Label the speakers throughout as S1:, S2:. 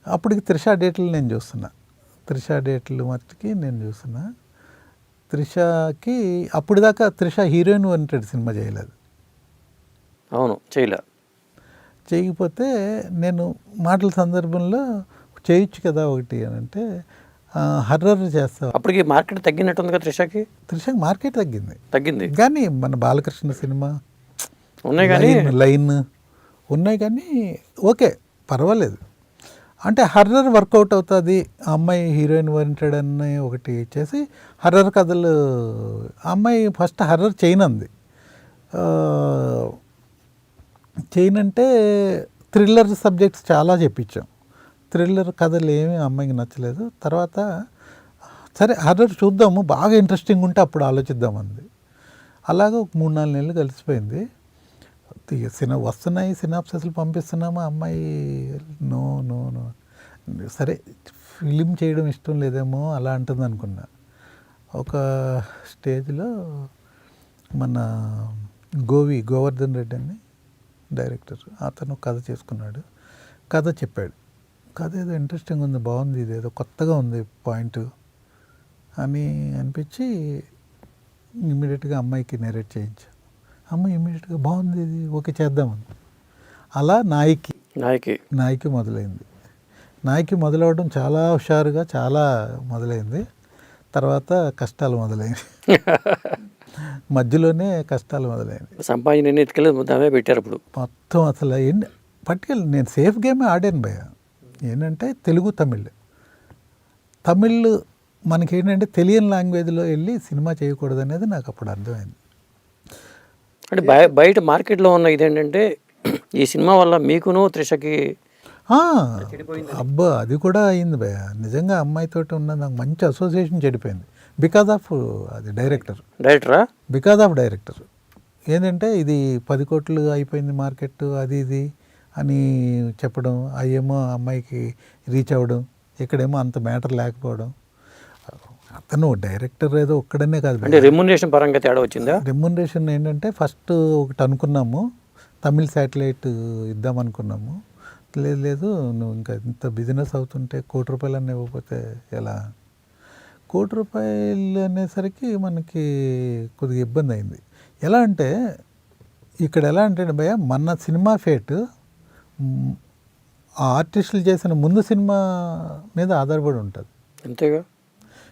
S1: అప్పటికి త్రిష డేట్లు నేను చూస్తున్నా, త్రిష డేట్లు మట్టుకి నేను చూస్తున్నా. త్రిషకి అప్పుడు దాకా త్రిష హీరోయిన్ ఓరియంటెడ్ సినిమా చేయలేదు.
S2: అవును,
S1: చేయకపోతే నేను మాటల సందర్భంలో చేయొచ్చు కదా ఒకటి అని అంటే హర్రర్ చేస్తావు.
S2: అప్పటికి మార్కెట్ తగ్గినట్టుంది కదా త్రిషకి.
S1: త్రిషకి మార్కెట్
S2: తగ్గింది
S1: కానీ మన బాలకృష్ణ సినిమా
S2: ఉన్నాయి కానీ
S1: లైన్ ఉన్నాయి కానీ ఓకే పర్వాలేదు. అంటే హర్రర్ వర్కౌట్ అవుతుంది, ఆ అమ్మాయి హీరోయిన్ ఓరియంటెడ్ అని ఒకటి చేసి హర్రర్ కథలు. ఆ అమ్మాయి ఫస్ట్ హర్రర్ చేయనంది. అంటే థ్రిల్లర్ సబ్జెక్ట్స్ చాలా చెప్పించాం. థ్రిల్లర్ కథలు ఏమీ అమ్మాయికి నచ్చలేదు. తర్వాత సరే హర్రర్ చూద్దాము, బాగా ఇంట్రెస్టింగ్ ఉంటే అప్పుడు ఆలోచిద్దామంది. అలాగే ఒక 3-4 నెలలు కలిసిపోయింది. వస్తున్నాయి సినాప్సెస్లు పంపిస్తున్నాము, అమ్మాయి నో నో నో సరే ఫిలిం చేయడం ఇష్టం లేదేమో అలా అంటుంది అనుకున్నా. ఒక స్టేజ్లో మన గోవర్ధన్ రెడ్డి అని డైరెక్టర్, అతను కథ చేసుకున్నాడు, కథ చెప్పాడు. కథ ఏదో ఇంట్రెస్టింగ్ ఉంది, బాగుంది, ఇది ఏదో కొత్తగా ఉంది పాయింట్ అని అనిపించి ఇమ్మీడియట్గా అమ్మాయికి నెరేట్ చేయించాను. అమ్మాయి ఇమ్మీడియట్గా బాగుంది, ఇది ఓకే చేద్దామని. అలా నాయికి మొదలైంది. నాయికి మొదలవడం చాలా హుషారుగా చాలా మొదలైంది. తర్వాత కష్టాలు మొదలైనవి. మధ్యలోనే కష్టాలు మొదలైనవి.
S2: సంపాదన ఎత్తుకెళ్ళి పెట్టారు అప్పుడు
S1: మొత్తం. అసలు పట్టుకెళ్ళి నేను సేఫ్ గేమే ఆడాను భయ. ఏంటంటే తెలుగు తమిళ్ మనకేంటంటే తెలియని లాంగ్వేజ్లో వెళ్ళి సినిమా చేయకూడదు అనేది నాకు అప్పుడు అర్థమైంది.
S2: అంటే బయట మార్కెట్లో ఉన్న ఇదేంటంటే ఈ సినిమా వల్ల మీకును త్రిషకి
S1: అబ్బా అది కూడా అయింది భయ. నిజంగా అమ్మాయితోటి ఉన్న నాకు మంచి అసోసియేషన్ చెడిపోయింది బికాజ్ ఆఫ్ అది డైరెక్టరా బికాజ్ ఆఫ్ డైరెక్టర్. ఏంటంటే ఇది 10 కోట్లు అయిపోయింది మార్కెట్ అది ఇది అని చెప్పడం, అయ్యేమో అమ్మాయికి రీచ్ అవ్వడం, ఇక్కడేమో అంత మ్యాటర్ లేకపోవడం. అతను డైరెక్టర్ ఏదో ఒక్కడనే కాదు.
S2: అంటే రెమ్యునరేషన్ పరంగా తేడా వచ్చిందా?
S1: రెమ్యునరేషన్ ఏంటంటే ఫస్ట్ ఒకటి అనుకున్నాము, తమిళ్ శాటిలైట్ ఇద్దామనుకున్నాము. లేదు నువ్వు ఇంకా ఇంత బిజినెస్ అవుతుంటే ₹1 కోటి అన్నీ ఇవ్వకపోతే ఎలా? ₹1 కోటి అనేసరికి మనకి కొద్దిగా ఇబ్బంది అయింది. ఎలా అంటే ఇక్కడ ఎలా అంటే భయ మన సినిమా ఫేట్ ఆ ఆర్టిస్టులు చేసిన ముందు సినిమా మీద ఆధారపడి ఉంటుంది.
S2: అంతేగా.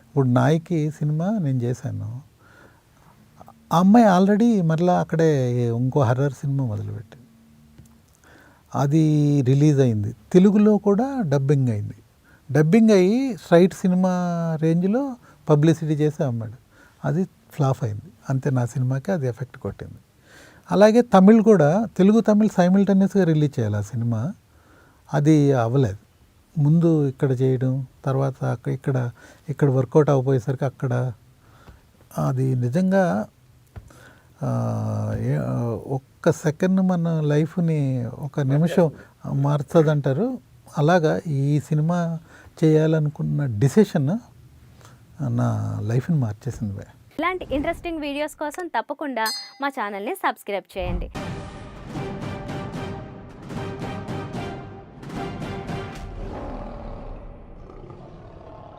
S1: ఇప్పుడు నాయికి సినిమా నేను చేశాను, ఆ అమ్మాయి ఆల్రెడీ మరలా అక్కడే ఇంకో హర్రర్ సినిమా మొదలుపెట్టింది, అది రిలీజ్ అయింది. తెలుగులో కూడా డబ్బింగ్ అయింది. డబ్బింగ్ అయ్యి స్ట్రైట్ సినిమా రేంజ్లో పబ్లిసిటీ చేసి అమ్మాడు, అది ఫ్లాప్ అయింది. అంతే, నా సినిమాకి అది ఎఫెక్ట్ కొట్టింది. అలాగే తమిళ్ కూడా తమిళ్ సైమిల్టేనియస్గా రిలీజ్ చేయాలి ఆ సినిమా, అది అవ్వలేదు. ముందు ఇక్కడ చేయడం, తర్వాత ఇక్కడ వర్కౌట్ అవ్వపోయేసరికి అక్కడ, అది నిజంగా ఒక్క సెకండ్ మన లైఫ్ని ఒక నిమిషం మారుతుంది అంటారు. అలాగా ఈ సినిమా చేయాలనుకున్న డిసిషన్ నా లైఫ్ని మార్చేసింది.
S3: ఇలాంటి ఇంట్రెస్టింగ్ వీడియోస్ కోసం తప్పకుండా మా ఛానల్ని సబ్స్క్రైబ్ చేయండి.